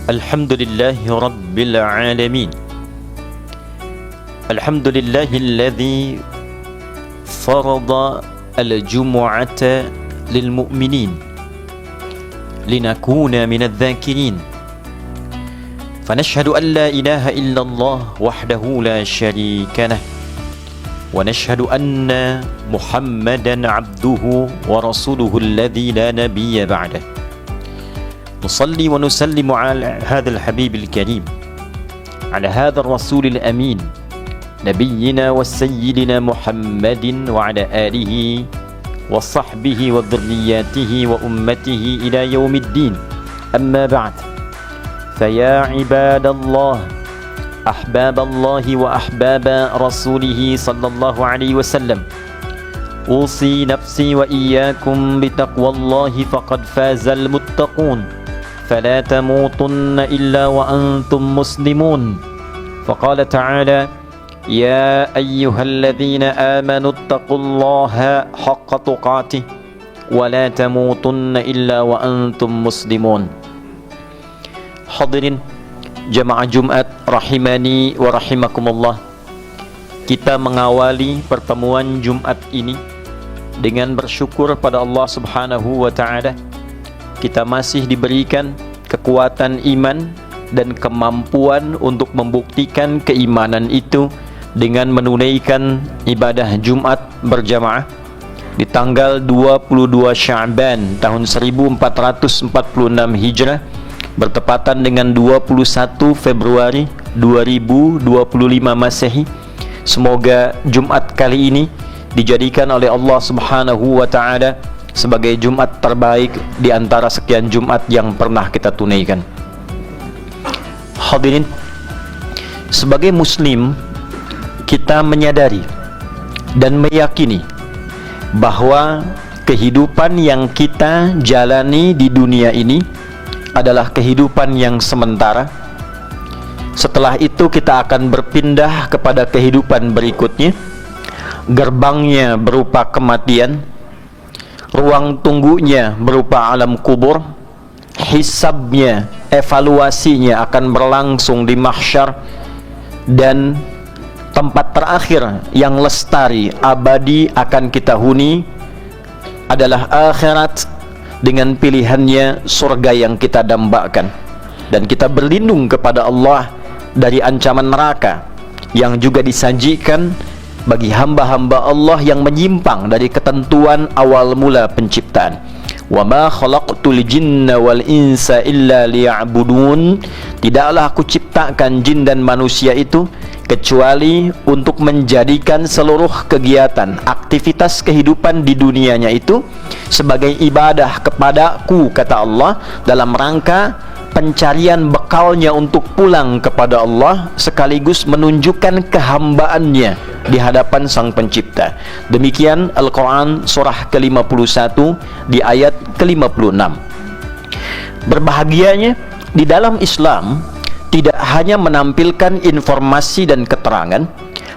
الحمد لله رب العالمين. الحمد لله الذي فرض الجمعة للمؤمنين لنكون من الذاكرين. فنشهد أن لا إله إلا الله وحده لا شريك له، ونشهد أن محمدا عبده ورسوله الذي لا نبي بعده. نصلي ونسلم على هذا الحبيب الكريم، على هذا الرسول الأمين، نبينا وسيدنا محمد وعلى آله وصحبه وذرياته وأمته إلى يوم الدين. أما بعد، فيا عباد الله، أحباب الله وأحباب رسوله صلى الله عليه وسلم، أوصي نفسي وإياكم بتقوى الله فقد فاز المتقون. فلا تموتن إلا وأنتم مسلمون. فقال تعالى: يا أيها الذين آمنوا اتقوا الله حق تقاته ولا تموتن إلا وأنتم مسلمون. Hadirin jamaah Jumat rahimani wa rahimakumullah. Kita mengawali pertemuan Jumat ini dengan bersyukur pada Allah Subhanahu wa taala. Kita masih diberikan kekuatan iman dan kemampuan untuk membuktikan keimanan itu dengan menunaikan ibadah Jumat berjamaah di tanggal 22 Sya'ban tahun 1446 Hijrah, bertepatan dengan 21 Februari 2025 Masehi. Semoga Jumat kali ini dijadikan oleh Allah Subhanahu wa taala sebagai Jumat terbaik di antara sekian Jumat yang pernah kita tunaikan. Hadirin, sebagai muslim kita menyadari dan meyakini bahwa kehidupan yang kita jalani di dunia ini adalah kehidupan yang sementara. Setelah itu kita akan berpindah kepada kehidupan berikutnya. Gerbangnya berupa kematian, ruang tunggunya berupa alam kubur, hisabnya, evaluasinya akan berlangsung di mahsyar, dan tempat terakhir yang lestari, abadi akan kita huni adalah akhirat dengan pilihannya surga yang kita dambakan. Dan kita berlindung kepada Allah dari ancaman neraka yang juga disajikan bagi hamba-hamba Allah yang menyimpang dari ketentuan awal mula penciptaan. Wa ma khalaqtul jinna wal insa illa liya'budun. Tidaklah aku ciptakan jin dan manusia itu kecuali untuk menjadikan seluruh kegiatan, aktivitas kehidupan di dunianya itu sebagai ibadah kepadaku, kata Allah, dalam rangka pencarian bekalnya untuk pulang kepada Allah, sekaligus menunjukkan kehambaannya di hadapan Sang Pencipta. Demikian Al-Quran surah ke-51 di ayat ke-56. Berbahagianya di dalam Islam tidak hanya menampilkan informasi dan keterangan,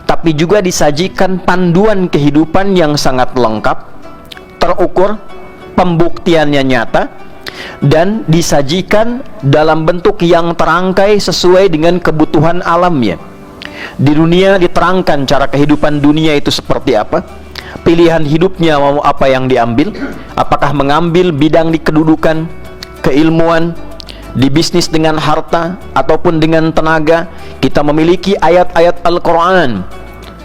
tapi juga disajikan panduan kehidupan yang sangat lengkap, terukur, pembuktiannya nyata, dan disajikan dalam bentuk yang terangkai sesuai dengan kebutuhan alamnya. Di dunia diterangkan cara kehidupan dunia itu seperti apa, pilihan hidupnya mau apa yang diambil, apakah mengambil bidang di kedudukan, keilmuan, di bisnis dengan harta ataupun dengan tenaga. Kita memiliki ayat-ayat Al-Quran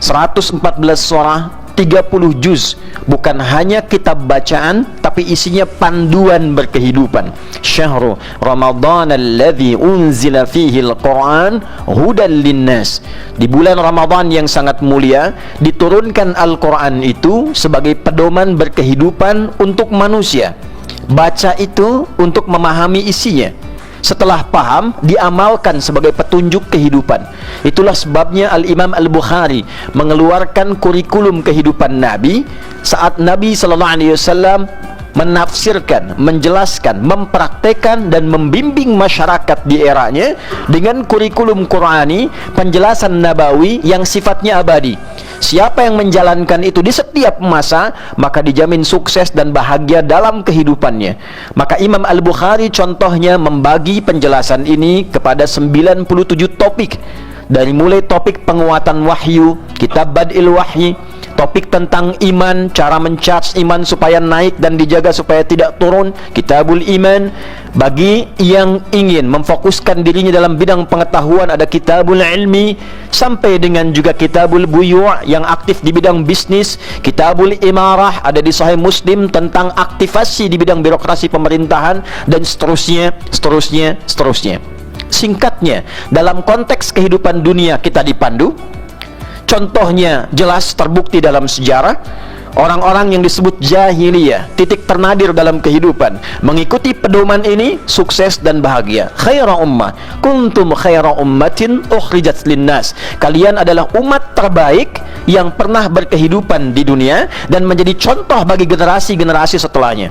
114 surah, 30 juz, bukan hanya kitab bacaan tapi isinya panduan berkehidupan. Syahrul Ramadan alladzi unzila fihi al-Quran hudan linnas. Di bulan Ramadan yang sangat mulia diturunkan Al-Quran itu sebagai pedoman berkehidupan untuk manusia. Baca itu untuk memahami isinya. Setelah paham, diamalkan sebagai petunjuk kehidupan. Itulah sebabnya Al-Imam Al-Bukhari mengeluarkan kurikulum kehidupan Nabi saat Nabi SAW menafsirkan, menjelaskan, mempraktekkan dan membimbing masyarakat di eranya dengan kurikulum Qurani, penjelasan Nabawi yang sifatnya abadi. Siapa yang menjalankan itu di setiap masa, maka dijamin sukses dan bahagia dalam kehidupannya. Maka Imam Al-Bukhari contohnya membagi penjelasan ini kepada 97 topik. Dari mulai topik penguatan wahyu, kitab Bad'il Wahyi, topik tentang iman, cara mencharge iman supaya naik dan dijaga supaya tidak turun, Kitabul Iman. Bagi yang ingin memfokuskan dirinya dalam bidang pengetahuan, ada Kitabul Ilmi, sampai dengan juga Kitabul Buyu' yang aktif di bidang bisnis, Kitabul Imarah ada di Sahih Muslim tentang aktivasi di bidang birokrasi pemerintahan, dan seterusnya. Singkatnya, dalam konteks kehidupan dunia kita dipandu. Contohnya jelas terbukti dalam sejarah. Orang-orang yang disebut jahiliyah, titik ternadir dalam kehidupan, mengikuti pedoman ini, sukses dan bahagia. Khaira ummah, kuntum khaira ummatin ukhrijat linnas. Kalian adalah umat terbaik yang pernah berkehidupan di dunia dan menjadi contoh bagi generasi-generasi setelahnya.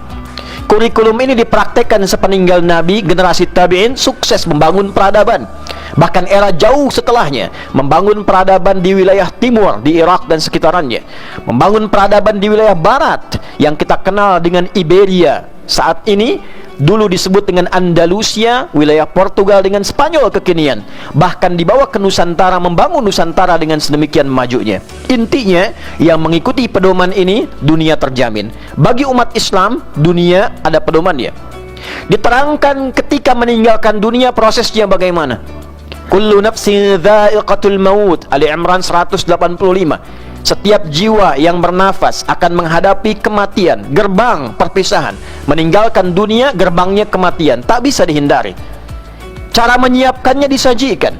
Kurikulum ini dipraktekkan sepeninggal Nabi, generasi tabi'in sukses membangun peradaban. Bahkan era jauh setelahnya membangun peradaban di wilayah timur, di Irak dan sekitarannya, membangun peradaban di wilayah barat yang kita kenal dengan Iberia saat ini, dulu disebut dengan Andalusia, wilayah Portugal dengan Spanyol kekinian, bahkan dibawa ke Nusantara, membangun Nusantara dengan sedemikian majunya. Intinya, yang mengikuti pedoman ini, dunia terjamin. Bagi umat Islam, dunia ada pedomannya. Diterangkan ketika meninggalkan dunia prosesnya bagaimana. Kullu nafsin dha'iqatul maut, Ali Imran 185. Setiap jiwa yang bernafas akan menghadapi kematian, gerbang perpisahan. Meninggalkan dunia, gerbangnya kematian, tak bisa dihindari. Cara menyiapkannya disajikan.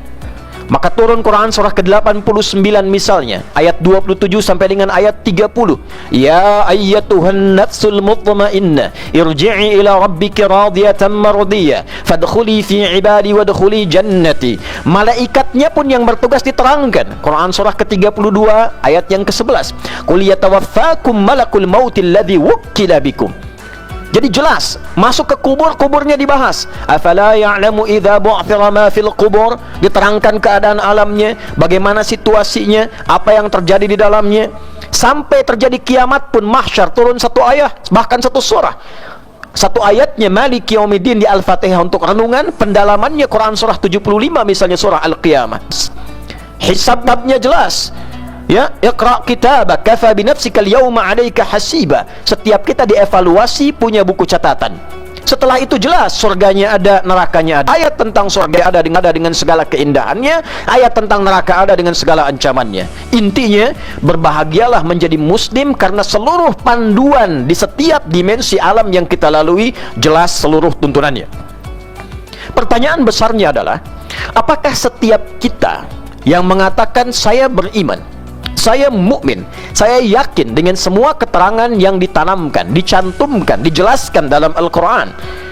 Maka turun Quran surah ke-89 misalnya, ayat 27 sampai dengan ayat 30. Ya ayyatuhan nafsul mutmainnah, irji'i ila rabbiki radiyatan mardiyah, fadkhuli fi ibadi wadkhuli jannati. Malaikatnya pun yang bertugas diterangkan. Quran surah ke-32 ayat yang ke-11. Qul yatawaffakum malakul mautil ladzi wukkila bikum. Jadi jelas, masuk ke kubur, kuburnya dibahas. Afala ya'lamu idza bu'thira ma fil qubur, diterangkan keadaan alamnya, bagaimana situasinya, apa yang terjadi di dalamnya. Sampai terjadi kiamat pun, mahsyar, turun satu ayat, bahkan satu surah. Satu ayatnya Maliki Yaumiddin di Al-Fatihah untuk renungan, pendalamannya Quran surah 75 misalnya surah Al-Qiyamah. Hisab babnya jelas. Ya, iqra' kitabak kafa binafsika al-yawma 'alaika hasiba. Setiap kita dievaluasi, punya buku catatan. Setelah itu jelas surganya ada, nerakanya ada. Ayat tentang surga ada dengan segala keindahannya, ayat tentang neraka ada dengan segala ancamannya. Intinya, berbahagialah menjadi muslim karena seluruh panduan di setiap dimensi alam yang kita lalui jelas seluruh tuntunannya. Pertanyaan besarnya adalah, apakah setiap kita yang mengatakan saya beriman, saya mukmin, saya yakin dengan semua keterangan yang ditanamkan, dicantumkan, dijelaskan dalam Al-Quran,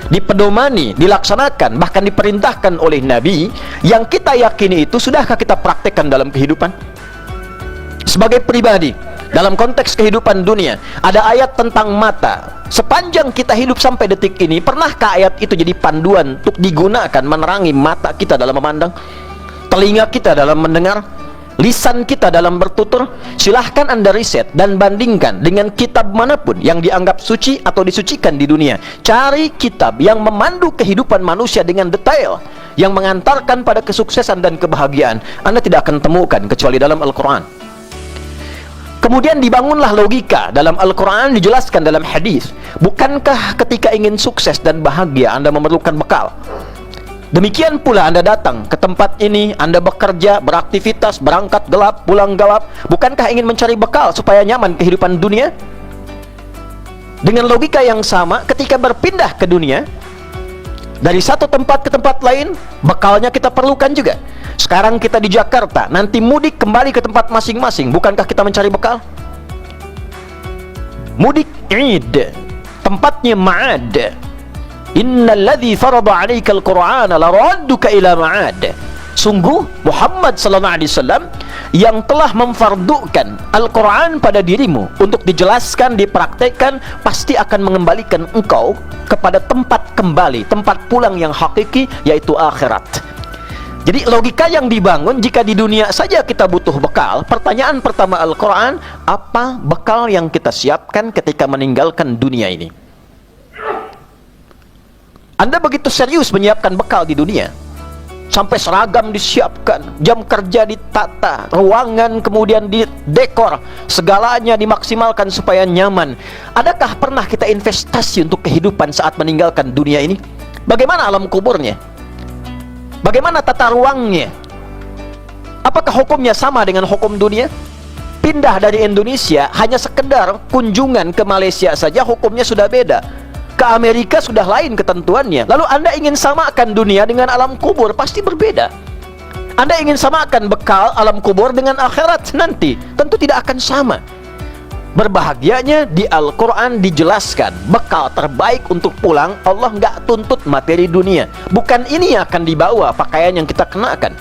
dipedomani, dilaksanakan, bahkan diperintahkan oleh Nabi, yang kita yakini itu sudahkah kita praktekkan dalam kehidupan? Sebagai pribadi, dalam konteks kehidupan dunia, ada ayat tentang mata. Sepanjang kita hidup sampai detik ini, pernahkah ayat itu jadi panduan untuk digunakan menerangi mata kita dalam memandang, telinga kita dalam mendengar, lisan kita dalam bertutur? Silahkan Anda riset dan bandingkan dengan kitab manapun yang dianggap suci atau disucikan di dunia. Cari kitab yang memandu kehidupan manusia dengan detail, yang mengantarkan pada kesuksesan dan kebahagiaan. Anda tidak akan temukan kecuali dalam Al-Quran. Kemudian dibangunlah logika dalam Al-Quran, dijelaskan dalam hadis. Bukankah ketika ingin sukses dan bahagia Anda memerlukan bekal? Demikian pula Anda datang ke tempat ini, Anda bekerja, beraktivitas, berangkat gelap, pulang gelap. Bukankah ingin mencari bekal supaya nyaman kehidupan dunia? Dengan logika yang sama, ketika berpindah ke dunia, dari satu tempat ke tempat lain, bekalnya kita perlukan juga. Sekarang kita di Jakarta, nanti mudik kembali ke tempat masing-masing. Bukankah kita mencari bekal? Mudik Id, tempatnya ma'ad. Innal ladzi farada 'alaikal Qur'ana laradduka ila ma'ad. Sungguh Muhammad sallallahu alaihi wasallam yang telah memfardukan Al-Qur'an pada dirimu untuk dijelaskan, dipraktekkan, pasti akan mengembalikan engkau kepada tempat kembali, tempat pulang yang hakiki, yaitu akhirat. Jadi logika yang dibangun, jika di dunia saja kita butuh bekal, pertanyaan pertama Al-Quran, apa bekal yang kita siapkan ketika meninggalkan dunia ini? Anda begitu serius menyiapkan bekal di dunia, sampai seragam disiapkan, jam kerja ditata, ruangan kemudian didekor, segalanya dimaksimalkan supaya nyaman. Adakah pernah kita investasi untuk kehidupan saat meninggalkan dunia ini? Bagaimana alam kuburnya? Bagaimana tata ruangnya? Apakah hukumnya sama dengan hukum dunia? Pindah dari Indonesia hanya sekedar kunjungan ke Malaysia saja hukumnya sudah beda. Ke Amerika sudah lain ketentuannya. Lalu Anda ingin samakan dunia dengan alam kubur, pasti berbeda. Anda ingin samakan bekal alam kubur dengan akhirat nanti, tentu tidak akan sama. Berbahagianya di Al-Quran dijelaskan bekal terbaik untuk pulang. Allah nggak tuntut materi dunia. Bukan ini yang akan dibawa pakaian yang kita kenakan,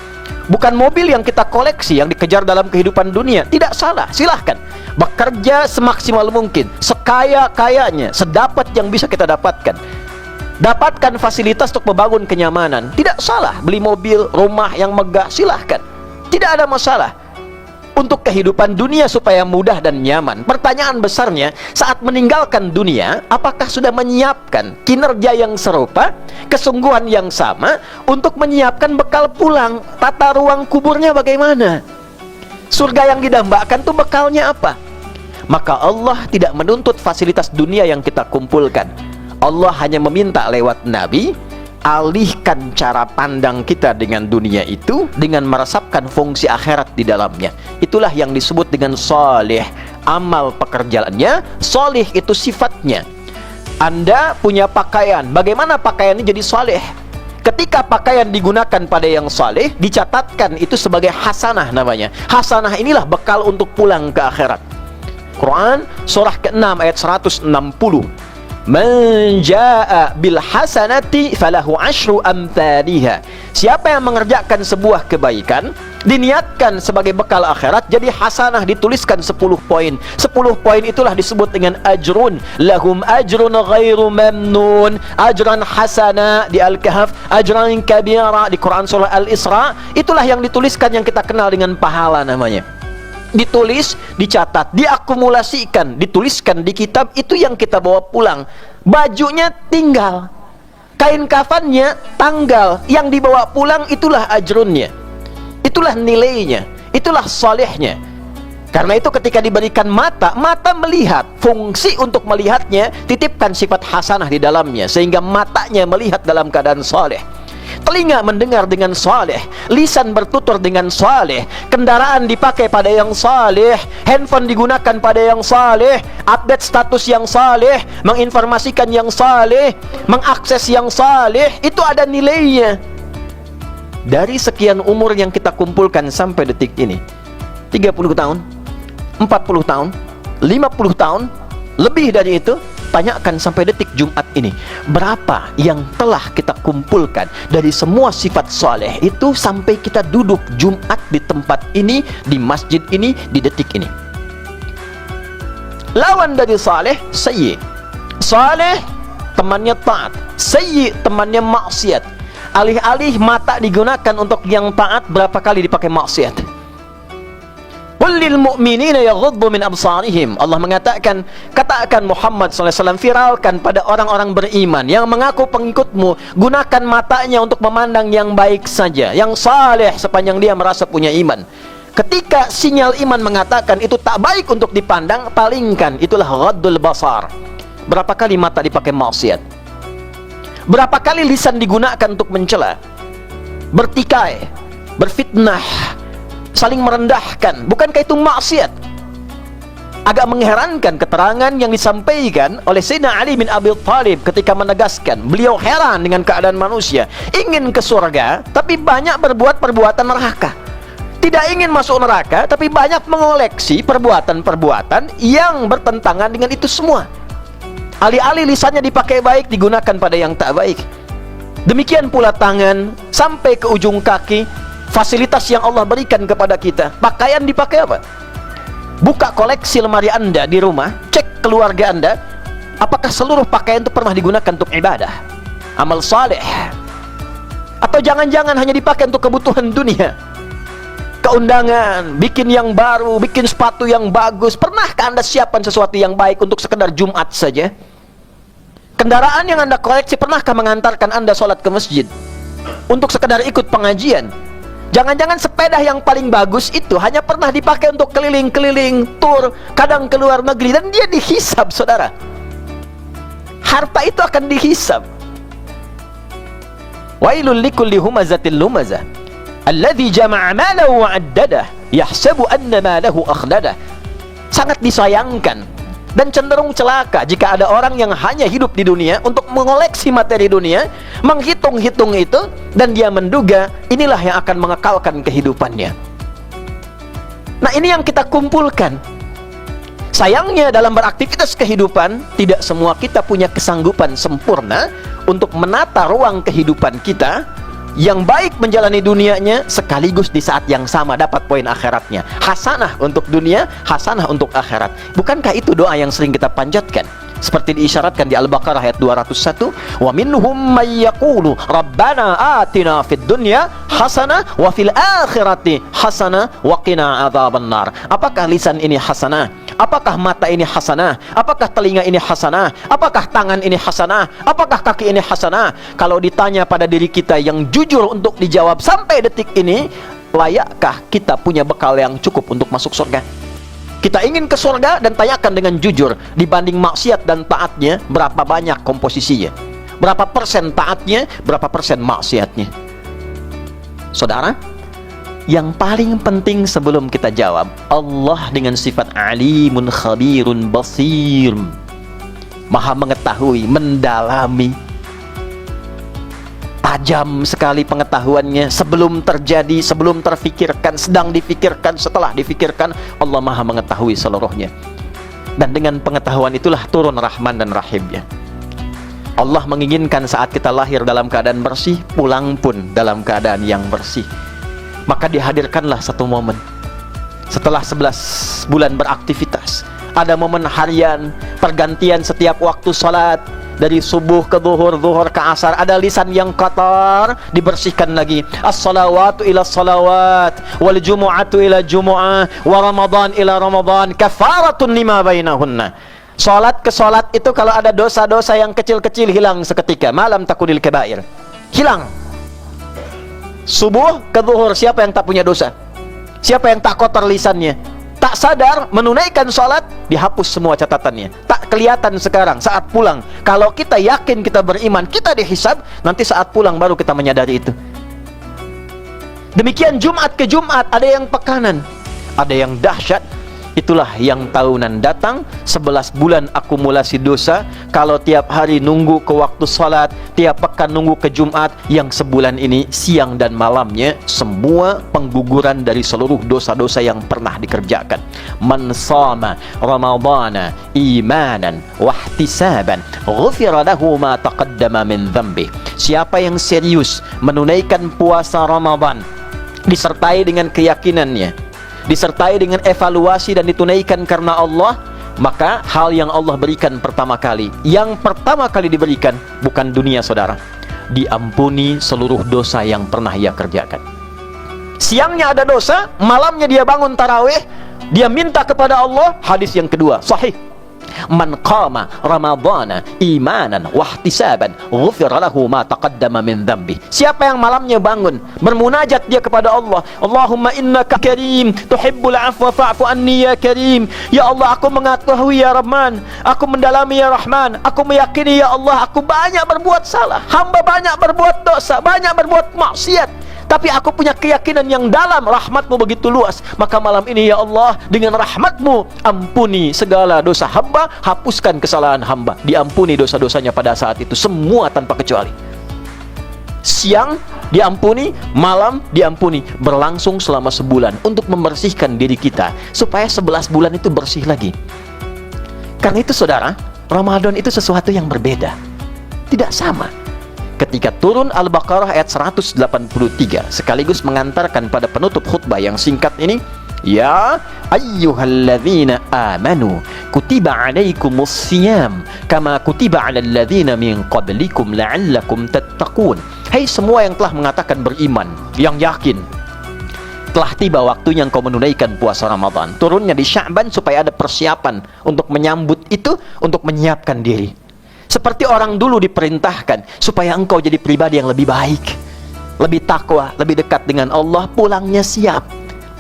bukan mobil yang kita koleksi yang dikejar dalam kehidupan dunia. Tidak salah, silahkan bekerja semaksimal mungkin, sekaya-kayanya, sedapat yang bisa kita dapatkan. Dapatkan fasilitas untuk membangun kenyamanan, tidak salah. Beli mobil, rumah yang megah, silahkan, tidak ada masalah. Untuk kehidupan dunia supaya mudah dan nyaman. Pertanyaan besarnya, saat meninggalkan dunia, apakah sudah menyiapkan kinerja yang serupa, kesungguhan yang sama untuk menyiapkan bekal pulang? Tata ruang kuburnya bagaimana? Surga yang didambakan itu bekalnya apa? Maka Allah tidak menuntut fasilitas dunia yang kita kumpulkan. Allah hanya meminta lewat Nabi, alihkan cara pandang kita dengan dunia itu dengan meresapkan fungsi akhirat di dalamnya. Itulah yang disebut dengan salih. Amal pekerjaannya, salih itu sifatnya. Anda punya pakaian, bagaimana pakaian ini jadi salih? Ketika pakaian digunakan pada yang salih, dicatatkan itu sebagai hasanah namanya. Hasanah inilah bekal untuk pulang ke akhirat. Quran surah ke-6 ayat 160. Man jaa bil hasanati falahu asyru amthaliha. Siapa yang mengerjakan sebuah kebaikan, diniatkan sebagai bekal akhirat, jadi hasanah dituliskan 10 poin. 10 poin itulah disebut dengan ajrun. Lahum ajrun ghairu mamnun. Ajran hasana di Al-Kahf, ajran kabira di Quran surah Al-Isra. Itulah yang dituliskan, yang kita kenal dengan pahala namanya. Ditulis, dicatat, diakumulasikan, dituliskan di kitab, itu yang kita bawa pulang. Bajunya tinggal, kain kafannya tanggal, yang dibawa pulang itulah ajrunnya, itulah nilainya, itulah salihnya. Karena itu ketika diberikan mata, mata melihat, fungsi untuk melihatnya titipkan sifat hasanah di dalamnya, sehingga matanya melihat dalam keadaan saleh. Telinga mendengar dengan saleh, lisan bertutur dengan saleh, kendaraan dipakai pada yang saleh, handphone digunakan pada yang saleh, update status yang saleh, menginformasikan yang saleh, mengakses yang saleh, itu ada nilainya. Dari sekian umur yang kita kumpulkan sampai detik ini, 30 tahun, 40 tahun, 50 tahun, lebih dari itu, tanyakan sampai detik Jumat ini, berapa yang telah kita kumpulkan dari semua sifat saleh itu sampai kita duduk Jumat di tempat ini, di masjid ini, di detik ini. Lawan dari saleh, sayyi. Saleh temannya taat, sayyi temannya maksiat. Alih-alih mata digunakan untuk yang taat, berapa kali dipakai maksiat? Qul lil mu'minina yaghuddu min absarihim. Allah mengatakan, katakan Muhammad SAW, viralkan pada orang-orang beriman yang mengaku pengikutmu, gunakan matanya untuk memandang yang baik saja, yang saleh sepanjang dia merasa punya iman. Ketika sinyal iman mengatakan itu tak baik untuk dipandang, palingkan. Itulah ghaddul basar. Berapa kali mata dipakai maksiat? Berapa kali lisan digunakan untuk mencela, bertikai, berfitnah, saling merendahkan? Bukankah itu maksiat? Agak mengherankan keterangan yang disampaikan oleh Sayyidina Ali bin Abi Thalib ketika menegaskan, beliau heran dengan keadaan manusia ingin ke surga tapi banyak berbuat perbuatan neraka, tidak ingin masuk neraka tapi banyak mengoleksi perbuatan-perbuatan yang bertentangan dengan itu semua. Alih-alih lisannya dipakai baik, digunakan pada yang tak baik. Demikian pula tangan sampai ke ujung kaki, fasilitas yang Allah berikan kepada kita. Pakaian dipakai apa? Buka koleksi lemari Anda di rumah, cek keluarga Anda, apakah seluruh pakaian itu pernah digunakan untuk ibadah, amal saleh, Atau jangan-jangan hanya dipakai untuk kebutuhan dunia? Keundangan, bikin yang baru, bikin sepatu yang bagus. Pernahkah Anda siapkan sesuatu yang baik untuk sekedar Jumat saja? Kendaraan yang Anda koleksi pernahkah mengantarkan Anda sholat ke masjid? Untuk sekedar ikut pengajian? Jangan-jangan sepeda yang paling bagus itu hanya pernah dipakai untuk keliling-keliling, tur, kadang ke luar negeri, dan dia dihisab, saudara. Harta itu akan dihisab. Wailul likulli humazatil lumazah alladzi jama'a malahu wa 'addadah yahsabu anna malahu akhladah. Sangat disayangkan dan cenderung celaka jika ada orang yang hanya hidup di dunia untuk mengoleksi materi dunia, menghitung-hitung itu, dan dia menduga inilah yang akan mengekalkan kehidupannya. Nah, ini yang kita kumpulkan. Sayangnya dalam beraktivitas kehidupan, tidak semua kita punya kesanggupan sempurna untuk menata ruang kehidupan kita yang baik menjalani dunianya, sekaligus di saat yang sama dapat poin akhiratnya. Hasanah untuk dunia, hasanah untuk akhirat. Bukankah itu doa yang sering kita panjatkan? Seperti diisyaratkan di Al-Baqarah ayat 201, wa minhum may yaqulu rabbana atina fid dunya hasanah wa fil akhirati hasanah wa qina adzabannar. Apakah lisan ini hasanah? Apakah mata ini hasanah? Apakah telinga ini hasanah? Apakah tangan ini hasanah? Apakah kaki ini hasanah? Kalau ditanya pada diri kita yang jujur untuk dijawab sampai detik ini, layakkah kita punya bekal yang cukup untuk masuk surga? Kita ingin ke surga dan tanyakan dengan jujur, dibanding maksiat dan taatnya, berapa banyak komposisinya? Berapa persen taatnya, berapa persen maksiatnya? Saudara, yang paling penting sebelum kita jawab, Allah dengan sifat alimun khabirun basir, maha mengetahui, mendalami, tajam sekali pengetahuannya. Sebelum terjadi, sebelum terfikirkan, sedang difikirkan, setelah difikirkan, Allah maha mengetahui seluruhnya. Dan dengan pengetahuan itulah turun Rahman dan Rahimnya. Allah menginginkan saat kita lahir dalam keadaan bersih, pulang pun dalam keadaan yang bersih. Maka dihadirkanlah satu momen setelah 11 bulan beraktivitas. Ada momen harian, pergantian setiap waktu salat, dari subuh ke zuhur, zuhur ke asar. Ada lisan yang kotor, dibersihkan lagi. As-salawatu ila salawat, wal jumu'atu ila jumu'ah, wa ramadan ila ramadan, kafaratun lima bainahunna. Salat ke salat itu kalau ada dosa-dosa yang kecil-kecil hilang seketika. Malam takunil kabair, hilang. Subuh ke zuhur, siapa yang tak punya dosa? Siapa yang tak kotor lisannya? Tak sadar menunaikan salat, dihapus semua catatannya. Tak kelihatan sekarang saat pulang. Kalau kita yakin kita beriman, kita dihisab, nanti saat pulang baru kita menyadari itu. Demikian Jumat ke Jumat, ada yang pekanan, ada yang dahsyat. Itulah yang tahunan datang, 11 bulan akumulasi dosa. Kalau tiap hari nunggu ke waktu salat, tiap pekan nunggu ke Jumat, yang sebulan ini siang dan malamnya semua pengguguran dari seluruh dosa-dosa yang pernah dikerjakan. Man shama ramadhana imanan wahtisaban ghufira lahu ma taqaddama min dhanbi. Siapa yang serius menunaikan puasa Ramadan disertai dengan keyakinannya, disertai dengan evaluasi dan ditunaikan karena Allah, maka hal yang Allah berikan pertama kali, yang pertama kali diberikan bukan dunia, saudara, diampuni seluruh dosa yang pernah ia kerjakan. Siangnya ada dosa, malamnya dia bangun tarawih, dia minta kepada Allah. Hadis yang kedua sahih, man qama ramadhana imanan wahtisaban ghufira lahu ma taqaddama min dhanbi. Siapa yang malamnya bangun bermunajat dia kepada Allah, Allahumma innaka karim tuhibbul afwa fa'fu anni ya karim. Ya Allah, aku mengetahui ya Rahman, aku mendalami ya Rahman, aku meyakini ya Allah, aku banyak berbuat salah, hamba banyak berbuat dosa, banyak berbuat maksiat, tapi aku punya keyakinan yang dalam, rahmatmu begitu luas. Maka malam ini ya Allah, dengan rahmatmu ampuni segala dosa hamba, hapuskan kesalahan hamba. Diampuni dosa-dosanya pada saat itu, semua tanpa kecuali. Siang diampuni, malam diampuni, berlangsung selama sebulan untuk membersihkan diri kita, supaya 11 bulan itu bersih lagi. Karena itu saudara, Ramadan itu sesuatu yang berbeda, tidak sama. Ketika turun Al-Baqarah ayat 183, sekaligus mengantarkan pada penutup khutbah yang singkat ini, ya ayyuhalladzina amanu kutiba alaikumus siyam kama kutiba alal ladzina min qablikum la'allakum tattaqun. Hai semua yang telah mengatakan beriman, yang yakin, telah tiba waktunya engkau menunaikan puasa Ramadan. Turunnya di Sya'ban supaya ada persiapan untuk menyambut itu, untuk menyiapkan diri. Seperti orang dulu diperintahkan supaya engkau jadi pribadi yang lebih baik, lebih takwa, lebih dekat dengan Allah. Pulangnya siap.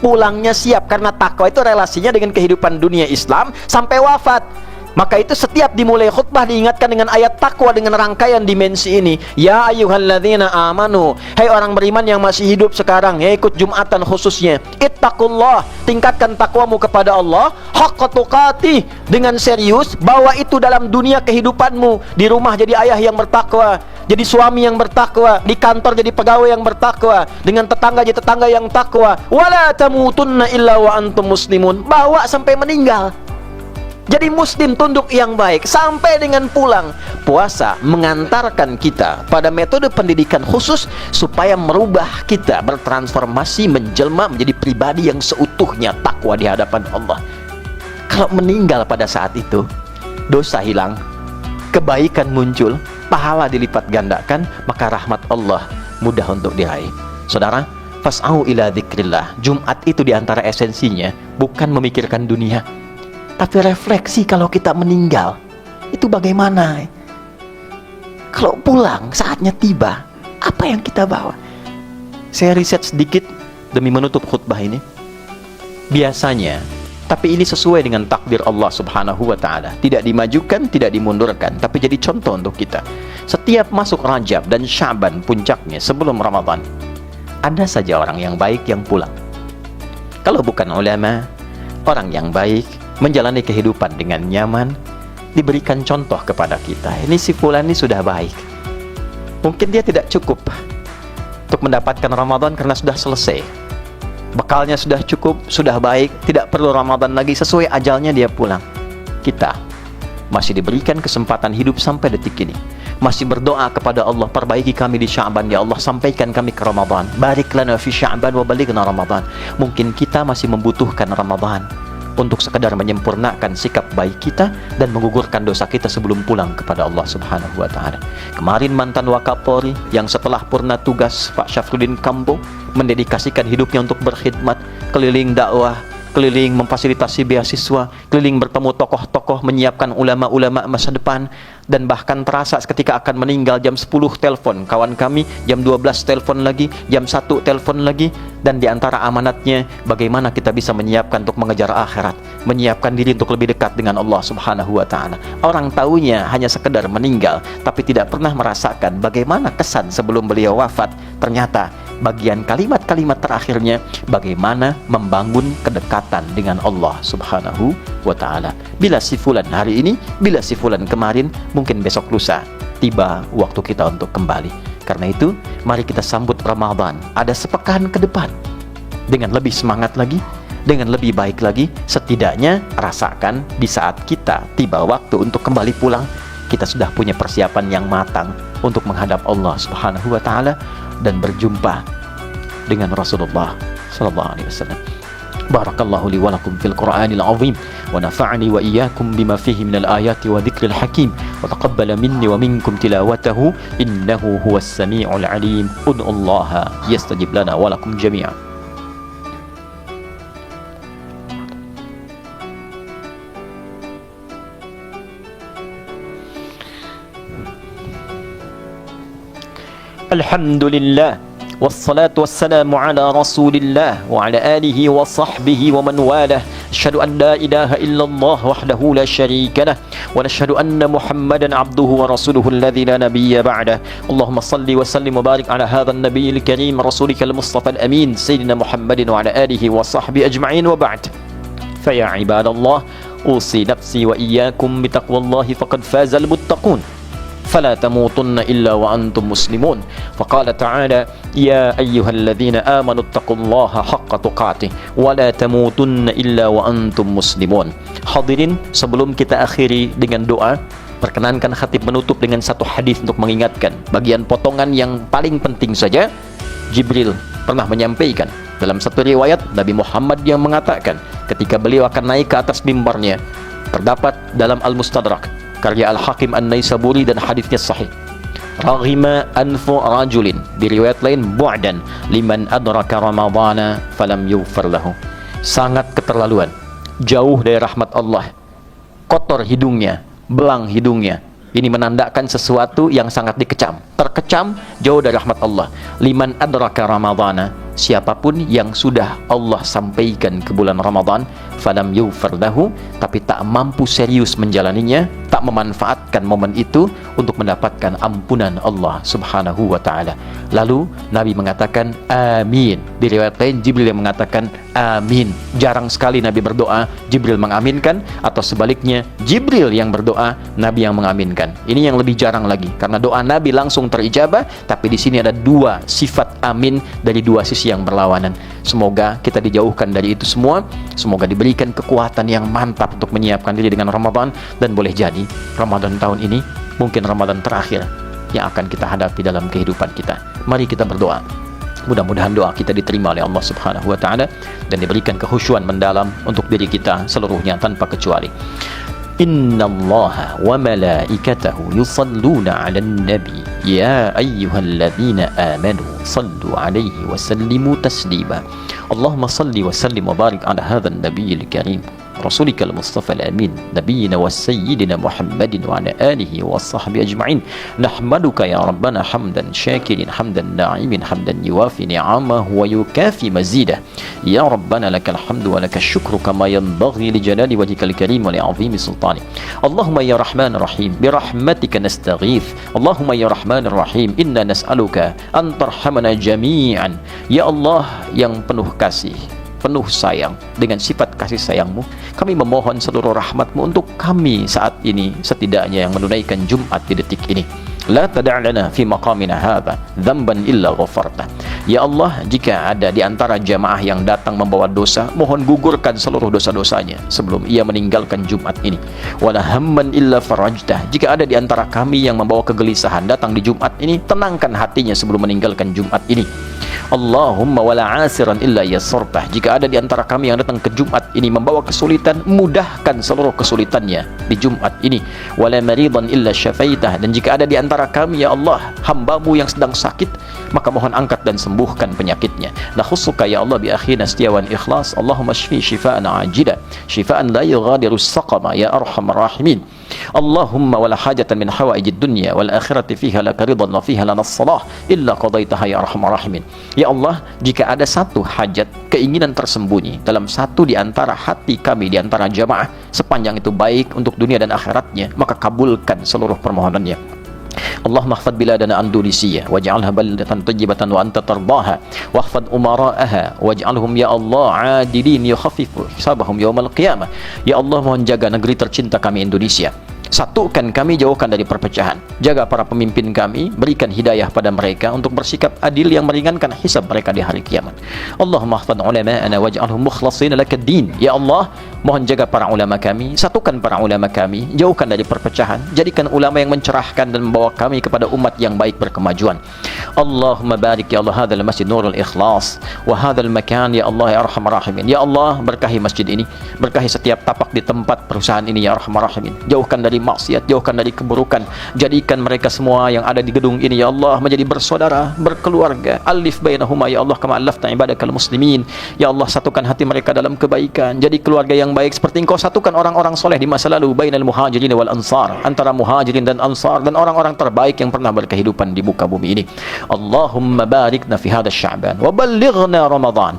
Pulangnya siap, karena takwa itu relasinya dengan kehidupan dunia Islam sampai wafat. Maka itu setiap dimulai khutbah diingatkan dengan ayat takwa dengan rangkaian dimensi ini. Ya ayyuhalladzina amanu, hai orang beriman yang masih hidup sekarang, ya ikut Jumatan khususnya, ittaqullah, tingkatkan takwamu kepada Allah, haqqa tuqatih, dengan serius, bawa itu dalam dunia kehidupanmu. Di rumah jadi ayah yang bertakwa, jadi suami yang bertakwa, di kantor jadi pegawai yang bertakwa, dengan tetangga jadi tetangga yang takwa. Wala tamutunna illa wa antum muslimun, bawa sampai meninggal. Jadi muslim tunduk yang baik sampai dengan pulang. Puasa mengantarkan kita pada metode pendidikan khusus supaya merubah kita, bertransformasi, menjelma menjadi pribadi yang seutuhnya takwa di hadapan Allah. Kalau meninggal pada saat itu, dosa hilang, kebaikan muncul, pahala dilipat gandakan, maka rahmat Allah mudah untuk diraih. Saudara, fas'au ila dzikrillah. Jumat itu diantara esensinya bukan memikirkan dunia, tapi refleksi kalau kita meninggal itu bagaimana. Kalau pulang, saatnya tiba, apa yang kita bawa? Saya riset sedikit demi menutup khutbah ini. Biasanya, tapi ini sesuai dengan takdir Allah subhanahu wa ta'ala, tidak dimajukan, tidak dimundurkan, tapi jadi contoh untuk kita. Setiap masuk Rajab dan Sya'ban puncaknya sebelum Ramadan, ada saja orang yang baik yang pulang. Kalau bukan ulama, orang yang baik menjalani kehidupan dengan nyaman, diberikan contoh kepada kita. Ini si fulan ini sudah baik. Mungkin dia tidak cukup untuk mendapatkan Ramadan karena sudah selesai, bekalnya sudah cukup, sudah baik, tidak perlu Ramadan lagi, sesuai ajalnya dia pulang. Kita masih diberikan kesempatan hidup sampai detik ini, masih berdoa kepada Allah, perbaiki kami di Sya'ban ya Allah, sampaikan kami ke Ramadan, barik lana fi Sya'ban wa balighna Ramadan. Mungkin kita masih membutuhkan Ramadan untuk sekedar menyempurnakan sikap baik kita dan menggugurkan dosa kita sebelum pulang kepada Allah subhanahu wa ta'ala. Kemarin mantan Wakapolri yang setelah purna tugas, Pak Syafruddin Kampo, mendedikasikan hidupnya untuk berkhidmat, keliling dakwah, keliling memfasilitasi beasiswa, keliling bertemu tokoh-tokoh, menyiapkan ulama-ulama masa depan. Dan bahkan terasa ketika akan meninggal, jam 10 telepon kawan kami, jam 12 telepon lagi, jam 1 telepon lagi. Dan diantara amanatnya, bagaimana kita bisa menyiapkan untuk mengejar akhirat, menyiapkan diri untuk lebih dekat dengan Allah subhanahu wa ta'ala. Orang taunya hanya sekedar meninggal, tapi tidak pernah merasakan bagaimana kesan sebelum beliau wafat. Ternyata bagian kalimat-kalimat terakhirnya bagaimana membangun kedekatan dengan Allah subhanahu wa ta'ala. Bila si fulan hari ini, bila si fulan kemarin, mungkin besok lusa tiba waktu kita untuk kembali. Karena itu, mari kita sambut Ramadan ada sepekan ke depan dengan lebih semangat lagi, dengan lebih baik lagi. Setidaknya rasakan di saat kita tiba waktu untuk kembali pulang, kita sudah punya persiapan yang matang untuk menghadap Allah subhanahu wa ta'ala dan berjumpa dengan Rasulullah sallallahu alaihi wasallam. Barakallahu li wa lakum fil Qur'anil azim wa nafa'ani wa iyyakum bima fihi minal ayati wa dzikril hakim wa taqabbala minni wa minkum tilawatahu innahu huwas samiul alim. Ud'ullaha yastajib lana wa lakum jami'an. Alhamdulillah wassalatu wassalamu ala rasulillah wa ala alihi wa sahbihi wa man walah. Asyhadu an la ilaha illallah wahdahu la syarika lah wa nashhadu anna Muhammadan abduhu wa rasuluhu alladzi la nabiyya ba'dah. Allahumma salli wa sallim wa barik ala hadzal nabiyil karim rasulikal mustafa al amin sayyidina Muhammadin wa ala alihi wa sahbihi ajma'in wa ba'd. Fa ya ibadallah, usi nafsi wa iyyakum bi taqwallahi faqad fazal muttaqun. فلا تموتن إلا وأنتم مسلمون. فقال تعالى يا أيها الذين آمنوا اتقوا الله حق تقاته ولا تموتن إلا وأنتم مسلمون. Hadirin, sebelum kita akhiri dengan doa, perkenankan khatib menutup dengan satu hadis untuk mengingatkan bagian potongan yang paling penting saja. Jibril pernah menyampaikan dalam satu riwayat Nabi Muhammad yang mengatakan ketika beliau akan naik ke atas mimbarnya, terdapat dalam Al-Mustadrak karya Al-Hakim An-Naisaburi dan hadisnya sahih. raghima anfu rajulin, di riwayat lain bu'dan liman adraka ramadhana falam yughfar lahu. Sangat keterlaluan, jauh dari rahmat Allah, kotor hidungnya, belang hidungnya. Ini menandakan sesuatu yang sangat dikecam, terkecam, jauh dari rahmat Allah. Liman adraka ramadhana, siapapun yang sudah Allah sampaikan ke bulan Ramadan, falam yughfar lahu, tapi tak mampu serius menjalaninya, tak memanfaatkan momen itu untuk mendapatkan ampunan Allah Subhanahu wa taala. Lalu Nabi mengatakan amin. Di riwayat lain Jibril yang mengatakan amin. Jarang sekali Nabi berdoa, Jibril mengaminkan, atau sebaliknya Jibril yang berdoa, Nabi yang mengaminkan. Ini yang lebih jarang lagi, karena doa Nabi langsung terijabah, tapi di sini ada dua sifat amin dari dua sisi yang berlawanan. Semoga kita dijauhkan dari itu semua. Semoga diberikan kekuatan yang mantap untuk menyiapkan diri dengan Ramadan, dan boleh jadi Ramadan tahun ini mungkin Ramadan terakhir yang akan kita hadapi dalam kehidupan kita. Mari kita berdoa. Mudah-mudahan doa kita diterima oleh Allah Subhanahu wa taala dan diberikan kekhusyuan mendalam untuk diri kita seluruhnya tanpa kecuali. Innallaha wa malaikatahu yusalluna 'alan nabi ya ayyuhalladzina amanu sallu 'alaihi wa sallimu taslima. Allahumma salli wa sallim wa barik 'ala hadzal nabiyil karim رسولك المصطفى الأمين نبينا وسيدنا محمد وعلى آله وصحبه أجمعين. نحمدك يا ربنا حمدا شاكرا حمدا ناعما حمدا يوافي نعمه ويكافي مزيده. يا ربنا لك الحمد ولك الشكر كما ينبغي لجلال وجهك الكريم ولعظيم سلطانك. اللهم يا رحمن الرحيم برحمتك نستغيث. اللهم يا رحمن الرحيم إنا نسألك أن ترحمنا جميعا. يا الله yang penuh kasih, penuh sayang, dengan sifat kasih sayangmu, kami memohon seluruh rahmatmu untuk kami saat ini, setidaknya yang menunaikan Jumat di detik ini. La tada' lana fi maqamina hadha dzamban illa ghafarta. Ya Allah, jika ada di antara jamaah yang datang membawa dosa, mohon gugurkan seluruh dosa-dosanya sebelum ia meninggalkan Jumat ini. Wala hamman illa farajtah. Jika ada di antara kami yang membawa kegelisahan datang di Jumat ini, tenangkan hatinya sebelum meninggalkan Jumat ini. Allahumma wala asiran illa yassartah. Jika ada di antara kami yang datang ke Jumat ini membawa kesulitan, mudahkan seluruh kesulitannya di Jumat ini. Wala maridan illa syafaitah. Dan jika ada di antara kami, ya Allah, hambamu yang sedang sakit, maka mohon angkat dan sembuhkan penyakitnya. Nakhussuka ya Allah bi akhina Setiawan Ikhlas. Allahumma shfi shifaan ajila, shifaan la yughadiru saqama ya arhamar rahimin. Allahumma wala hajatan min hawaijid dunya wal akhirati fiha laka ridwan wa fiha lana salah illa qadaitaha ya arhamar rahimin. Ya Allah, jika ada satu hajat, keinginan tersembunyi dalam satu di antara hati kami, di antara jamaah, sepanjang itu baik untuk dunia dan akhiratnya, maka kabulkan seluruh permohonannya. Allahumma khfad biladana Andalusiyah waj'alha baldatan tayyibatan wa anta tardaha wa khfad umara'aha waj'alhum ya Allah adilin yukhaffifu hisabahum yaumal qiyamah. Ya Allah, mohon jaga negeri tercinta kami Indonesia. Satukan kami, jauhkan dari perpecahan. Jaga para pemimpin kami, berikan hidayah pada mereka untuk bersikap adil yang meringankan hisab mereka di hari kiamat. Allahumma khfad ulama'ana waj'alhum mukhlasin lakad-din. Ya Allah, mohon jaga para ulama kami, satukan para ulama kami, jauhkan dari perpecahan, jadikan ulama yang mencerahkan dan membawa kami kepada umat yang baik berkemajuan. Allahumma barik ya Allah hadzal masjid Nurul Ikhlas wa hadzal makan ya Allah ya arhamar rahimin. Ya Allah, berkahi masjid ini, berkahi setiap tapak di tempat perusahaan ini ya arhamar rahimin. Jauhkan dari maksiat, jauhkan dari keburukan, jadikan mereka semua yang ada di gedung ini ya Allah menjadi bersaudara, berkeluarga. Alif bainahuma ya Allah kama allafta ibadakal muslimin. Ya Allah, satukan hati mereka dalam kebaikan, jadi keluarga yang baik seperti Engkau satukan orang-orang soleh di masa lalu, bainal muhajirin wal ansar, antara muhajirin dan ansar, dan orang-orang terbaik yang pernah berkehidupan di muka bumi ini. Allahumma barikna fi hadzal sya'ban wa ballighna Ramadan.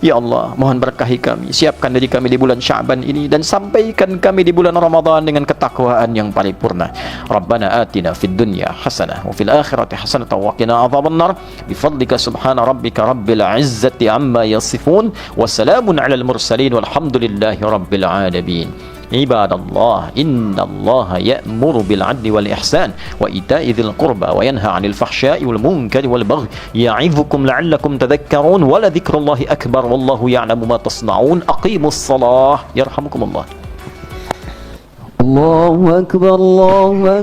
Ya Allah, mohon berkahi kami, siapkan diri kami di bulan Sya'ban ini dan sampaikan kami di bulan Ramadan dengan ketakwaan yang paripurna. Rabbana atina fid dunya hasanah wa fil akhirati hasanah wa qina adzabannar. Bifadlika subhana rabbika rabbil izzati amma yasifun wa salamun alal mursalin walhamdulillahi rabbil alamin. Ibadallah, innallaha ya'muru bil 'adli wal ihsan wa ita'i dzil qurba wa yanha 'anil fahsya'i wal munkari wal baghi ya'idzukum la'allakum tadhakkarun wa la dzikrullahi akbar wallahu ya'lamu ma tasna'un. Aqimus shalah yarhamukumullah. Allahu akbar, Allahu akbar.